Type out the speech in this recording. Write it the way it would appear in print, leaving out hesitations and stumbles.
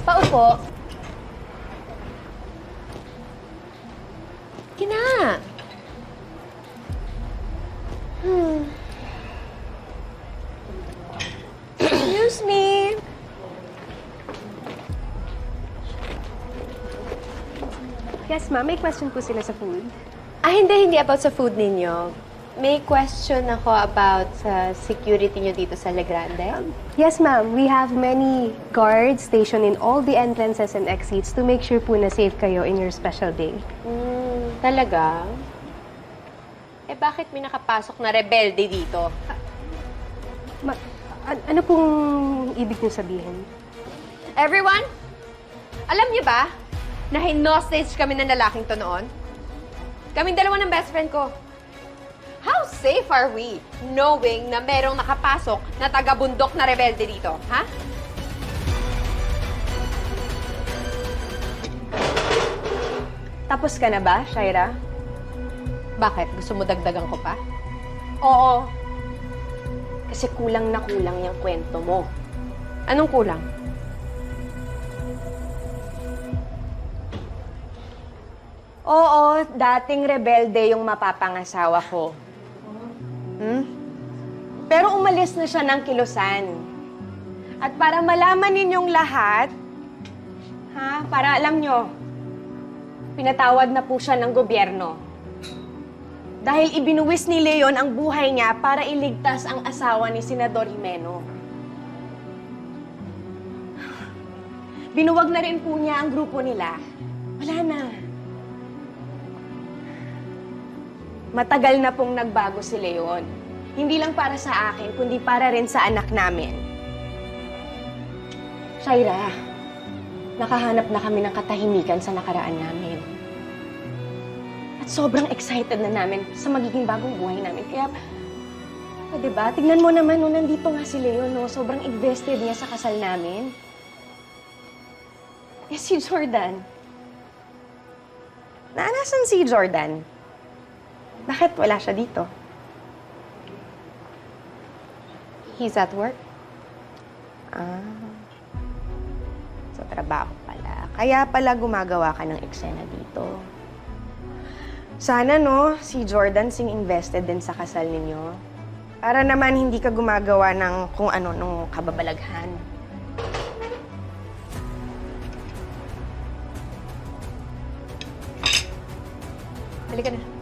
Paupo. Kina. Excuse me. Yes, ma'am. May question po sila sa food. Hindi about sa food ninyo. May question ako about sa security nyo dito sa La Grande. Yes, ma'am. We have many guards stationed in all the entrances and exits to make sure po na safe kayo in your special day. Talaga? Bakit may nakapasok na rebelde dito? Ano pong ibig niyo sabihin? Everyone, alam niyo ba na hinostage kami ng lalaking to noon? Kaming dalawa ng best friend ko. How safe are we knowing na merong nakapasok na taga-bundok na rebelde dito, ha? Tapos ka na ba, Shaira? Bakit? Gusto mo dagdagan ko pa? Oo. Kasi kulang na kulang yung kwento mo. Anong kulang? Oo, dating rebelde yung mapapangasawa ko. Pero umalis na siya ng Kilusan. At para malaman ninyong lahat, para alam nyo, pinatawad na po siya ng gobyerno. Dahil ibinuwis ni Leon ang buhay niya para iligtas ang asawa ni Senador Jimeno. Binuwag na rin po niya ang grupo nila. Wala na. Matagal na pong nagbago si Leon. Hindi lang para sa akin, kundi para rin sa anak namin. Shaira, nakahanap na kami ng katahimikan sa nakaraan namin. At sobrang excited na namin sa magiging bagong buhay namin. Kaya, diba, tignan mo naman, nandito nga si Leon, sobrang invested niya sa kasal namin. Si Jordan. Nasan si Jordan? Bakit wala siya dito? He's at work. Sa trabaho pala. Kaya pala gumagawa ka ng eksena dito. Sana, si Jordan invested din sa kasal ninyo. Para naman hindi ka gumagawa ng kung ano nung kababalaghan. Halika na.